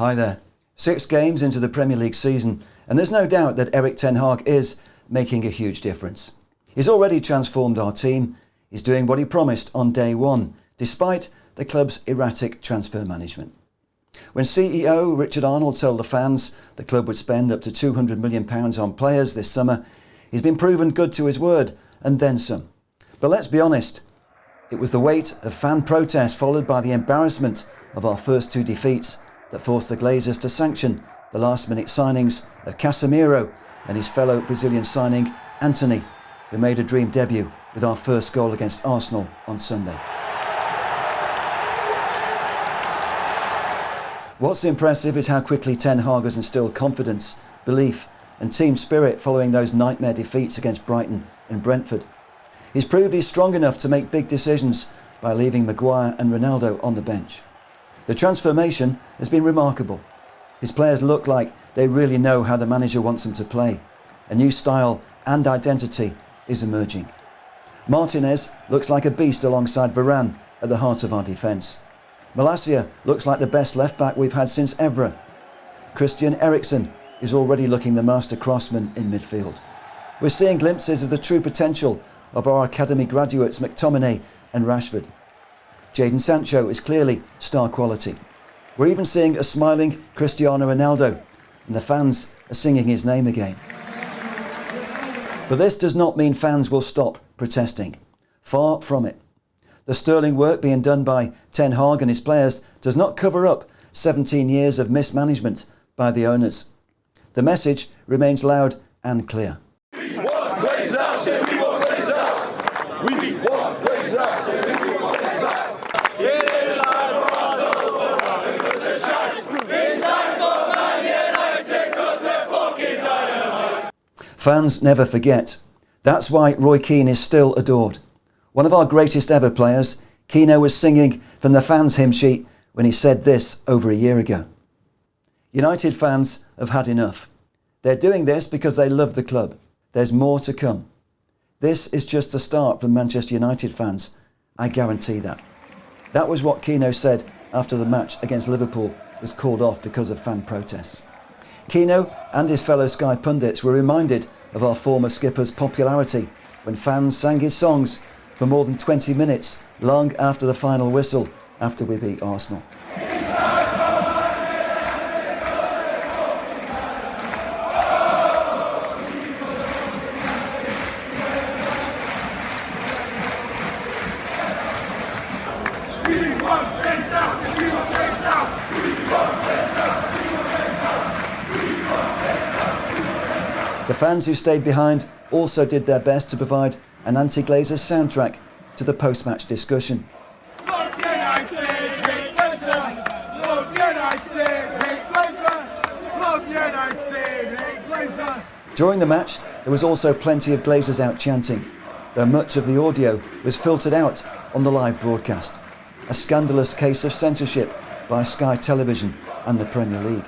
Hi there. 6 games into the Premier League season, and there's no doubt that Erik Ten Hag is making a huge difference. He's already transformed our team. He's doing what he promised on day one, despite the club's erratic transfer management. When CEO Richard Arnold told the fans the club would spend up to £200 million on players this summer, he's been proven good to his word, and then some. But let's be honest, it was the weight of fan protest followed by the embarrassment of our first 2 defeats that forced the Glazers to sanction the last-minute signings of Casemiro and his fellow Brazilian signing, Antony, who made a dream debut with our first goal against Arsenal on Sunday. What's impressive is how quickly Ten Hag has instilled confidence, belief and team spirit following those nightmare defeats against Brighton and Brentford. He's proved he's strong enough to make big decisions by leaving Maguire and Ronaldo on the bench. The transformation has been remarkable. His players look like they really know how the manager wants them to play. A new style and identity is emerging. Martinez looks like a beast alongside Varane at the heart of our defence. Malacia looks like the best left-back we've had since Evra. Christian Eriksen is already looking the master crossman in midfield. We're seeing glimpses of the true potential of our academy graduates McTominay and Rashford. Jadon Sancho is clearly star quality. We're even seeing a smiling Cristiano Ronaldo, and the fans are singing his name again. But this does not mean fans will stop protesting. Far from it. The sterling work being done by Ten Hag and his players does not cover up 17 years of mismanagement by the owners. The message remains loud and clear. We want Glazers out, say we want Glazers out. We want Glazers out, say we want Glazers out. It is time for Arsenal, because they're shite. It's time for Man United, because we're fucking dynamite. Fans never forget. That's why Roy Keane is still adored. One of our greatest ever players, Keane was singing from the fans' hymn sheet when he said this over a year ago. United fans have had enough. They're doing this because they love the club. There's more to come. This is just a start from Manchester United fans. I guarantee that. That was what Keane said after the match against Liverpool was called off because of fan protests. Keane and his fellow Sky pundits were reminded of our former skipper's popularity when fans sang his songs for more than 20 minutes, long after the final whistle, after we beat Arsenal. The fans who stayed behind also did their best to provide an anti-Glazers soundtrack to the post-match discussion. During the match, there was also plenty of Glazers out chanting, though much of the audio was filtered out on the live broadcast. A scandalous case of censorship by Sky Television and the Premier League.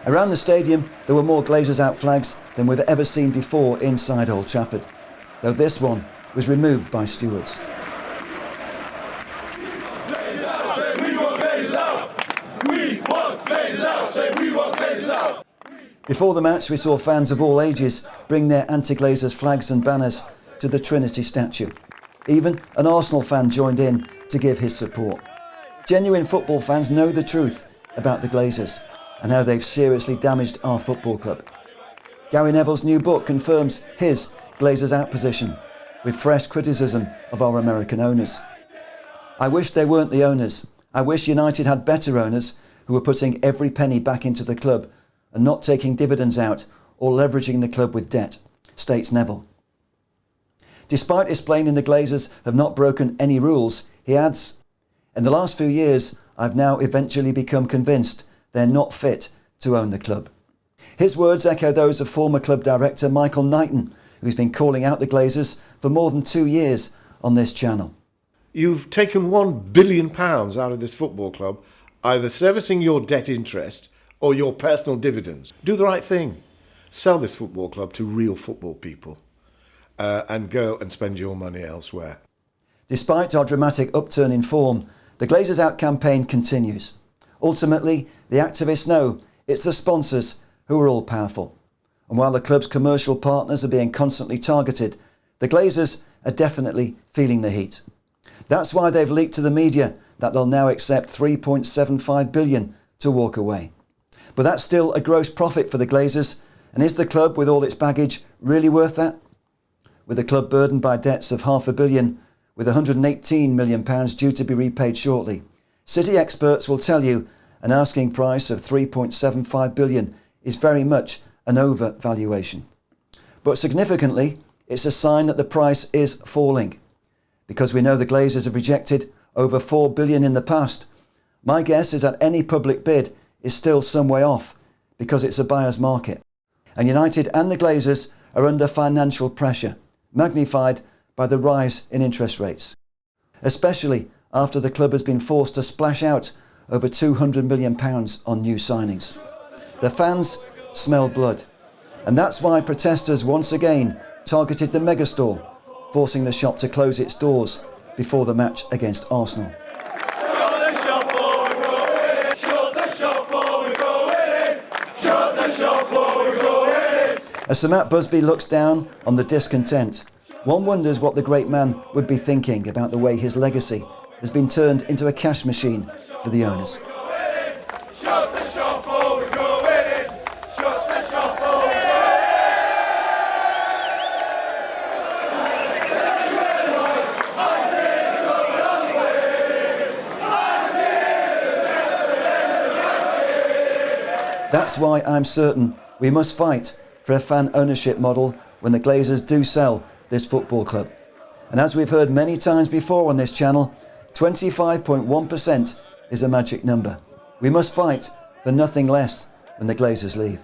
Around the stadium, there were more Glazers out flags than we've ever seen before inside Old Trafford, though this one was removed by stewards. Glazers out, say we want Glazers out. We want Glazers out, say we want Glazers out. Before the match, we saw fans of all ages bring their anti-Glazers flags and banners to the Trinity statue. Even an Arsenal fan joined in to give his support. Genuine football fans know the truth about the Glazers and how they've seriously damaged our football club. Gary Neville's new book confirms his Glazers out position, with fresh criticism of our American owners. I wish they weren't the owners. I wish United had better owners who were putting every penny back into the club and not taking dividends out or leveraging the club with debt, states Neville. Despite explaining the Glazers have not broken any rules, he adds, "In the last few years, I've now eventually become convinced they're not fit to own the club." His words echo those of former club director Michael Knighton, who's been calling out the Glazers for more than 2 years on this channel. You've taken £1 billion out of this football club, either servicing your debt interest or your personal dividends. Do the right thing. Sell this football club to real football people and go and spend your money elsewhere. Despite our dramatic upturn in form, the Glazers Out campaign continues. Ultimately, the activists know it's the sponsors who are all powerful. And while the club's commercial partners are being constantly targeted, the Glazers are definitely feeling the heat. That's why they've leaked to the media that they'll now accept $3.75 billion to walk away. But that's still a gross profit for the Glazers, and is the club with all its baggage really worth that? With the club burdened by debts of $500 million, with £118 million due to be repaid shortly, City experts will tell you an asking price of $3.75 billion is very much an overvaluation. But significantly, it's a sign that the price is falling. Because we know the Glazers have rejected over $4 billion in the past, my guess is that any public bid is still some way off, because it's a buyer's market. And United and the Glazers are under financial pressure, magnified by the rise in interest rates, especially after the club has been forced to splash out over £200 million on new signings. The fans smell blood, and that's why protesters once again targeted the megastore, forcing the shop to close its doors before the match against Arsenal. As Sir Matt Busby looks down on the discontent, one wonders what the great man would be thinking about the way his legacy has been turned into a cash machine for the owners. That's why I'm certain we must fight for a fan ownership model when the Glazers do sell this football club. And as we've heard many times before on this channel, 25.1% is a magic number. We must fight for nothing less when the Glazers leave.